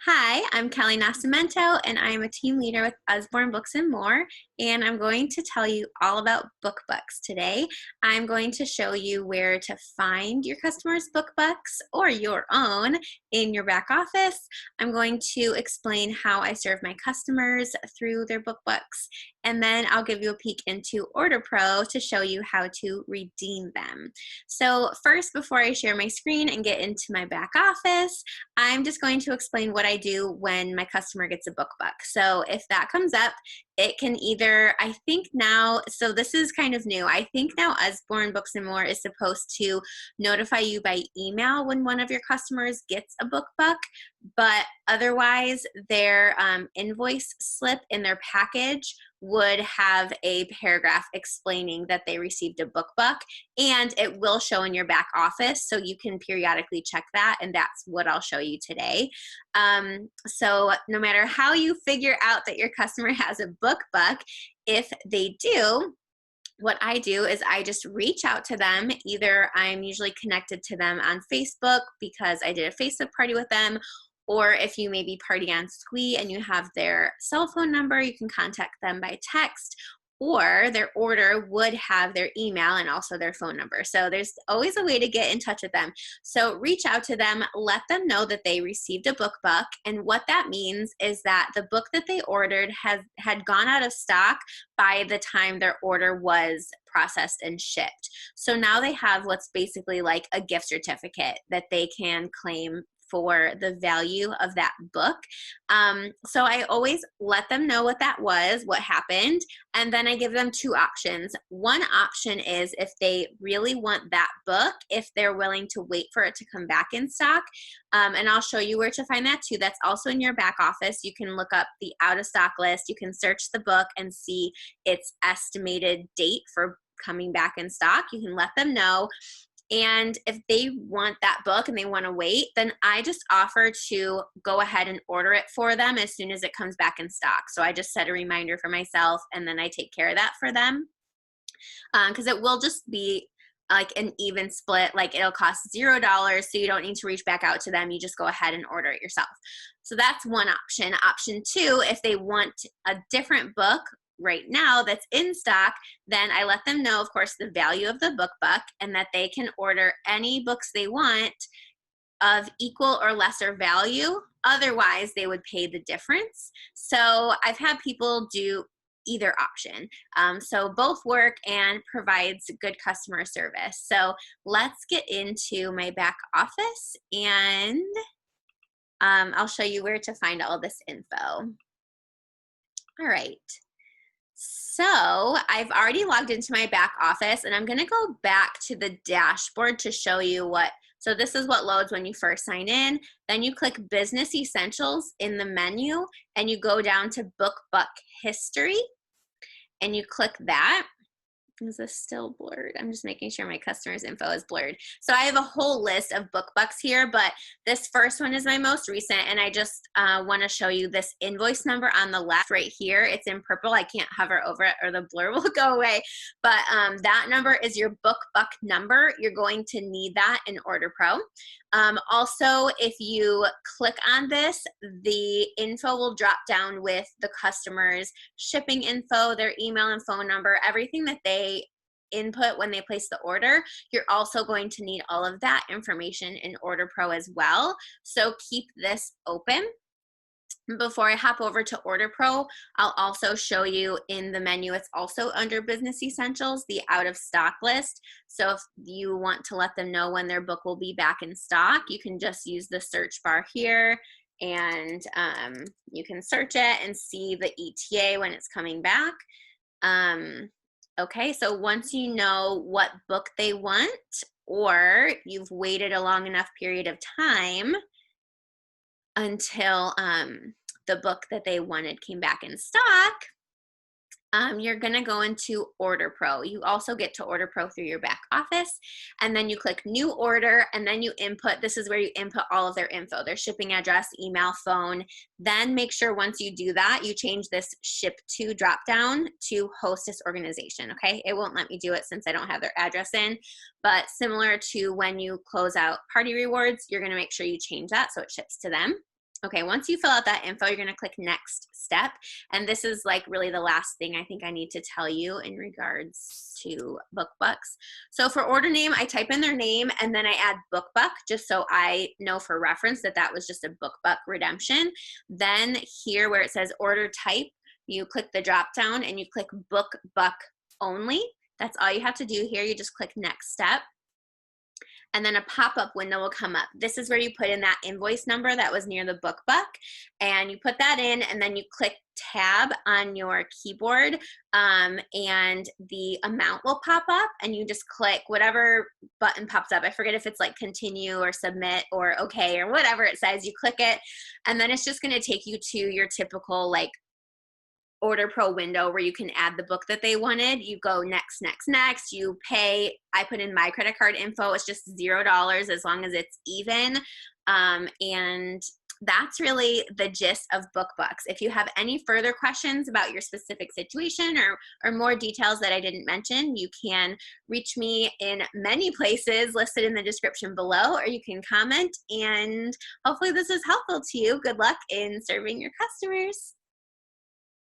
Hi, I'm Kelly Nascimento, and I'm a team leader with Usborne Books and More, and I'm going to tell you all about BookBucks today. I'm going to show you where to find your customers' BookBucks or your own in your back office. I'm going to explain how I serve my customers through their BookBucks, and then I'll give you a peek into OrderPro to show you how to redeem them. So first, before I share my screen and get into my back office, I'm just going to explain what I do when my customer gets a BookBuck. So if that comes up, it can either, I think now, so this is kind of new. I think now Usborne Books and More is supposed to notify you by email when one of your customers gets a BookBuck, but otherwise their invoice slip in their package would have a paragraph explaining that they received a BookBuck, and it will show in your back office, so you can periodically check that, and that's what I'll show you today. So no matter how you figure out that your customer has a BookBuck, if they do, what I do is I just reach out to them. Either I'm usually connected to them on Facebook because I did a Facebook party with them, or if you maybe party on Squee and you have their cell phone number, you can contact them by text, or their order would have their email and also their phone number. So there's always a way to get in touch with them. So reach out to them, let them know that they received a BookBuck, and what that means is that the book that they ordered had gone out of stock by the time their order was processed and shipped. So now they have what's basically like a gift certificate that they can claim for the value of that book. So I always let them know what that was, what happened, and then I give them two options. One option is if they really want that book, if they're willing to wait for it to come back in stock, and I'll show you where to find that too. That's also in your back office. You can look up the out of stock list. You can search the book and see its estimated date for coming back in stock. You can let them know. And if they want that book and they want to wait, then I just offer to go ahead and order it for them as soon as it comes back in stock. So I just set a reminder for myself, and then I take care of that for them. Because it will just be like an even split. Like it'll cost $0, so you don't need to reach back out to them. You just go ahead and order it yourself. So that's one option. Option two, if they want a different book right now that's in stock, then I let them know, of course, the value of the BookBuck, and that they can order any books they want of equal or lesser value. Otherwise, they would pay the difference. So I've had people do either option. So both work and provides good customer service. So let's get into my back office, and I'll show you where to find all this info. All right. So I've already logged into my back office, and I'm going to go back to the dashboard to show you what. So this is what loads when you first sign in. Then you click Business Essentials in the menu, and you go down to BookBuck History, and you click that. Is this still blurred? I'm just making sure my customer's info is blurred. So I have a whole list of BookBucks here, but this first one is my most recent, and I just want to show you this invoice number on the left right here. It's in purple. I can't hover over it or the blur will go away, but that number is your BookBuck number. You're going to need that in OrderPro. Also, if you click on this, the info will drop down with the customer's shipping info, their email and phone number, everything that they input when they place the order. You're also going to need all of that information in OrderPro as well. So keep this open. Before I hop over to OrderPro, I'll also show you in the menu, it's also under Business Essentials, the out of stock list. So if you want to let them know when their book will be back in stock, you can just use the search bar here, and you can search it and see the ETA when it's coming back. Okay, so once you know what book they want, or you've waited a long enough period of time until the book that they wanted came back in stock, you're going to go into OrderPro. You also get to OrderPro through your back office, and then you click New Order, and then you input, this is where you input all of their info, their shipping address, email, phone. Then make sure once you do that, you change this Ship To dropdown to Hostess Organization, okay? It won't let me do it since I don't have their address in, but similar to when you close out Party Rewards, you're going to make sure you change that so it ships to them. Okay, once you fill out that info, you're gonna click next step. And this is like really the last thing I think I need to tell you in regards to BookBucks. So for order name, I type in their name and then I add BookBuck just so I know for reference that that was just a BookBuck redemption. Then here where it says order type, you click the drop down and you click BookBuck only. That's all you have to do here. You just click next step. And then a pop-up window will come up. This is where you put in that invoice number that was near the BookBuck, and you put that in, and then you click tab on your keyboard, and the amount will pop up, and you just click whatever button pops up. I forget if it's like continue or submit or okay or whatever it says. You click it, and then it's just gonna take you to your typical like OrderPro window where you can add the book that they wanted. You go next, next, next. You pay. I put in my credit card info. It's just $0 as long as it's even. And that's really the gist of BookBucks. If you have any further questions about your specific situation or more details that I didn't mention, you can reach me in many places listed in the description below, or you can comment. And hopefully this is helpful to you. Good luck in serving your customers.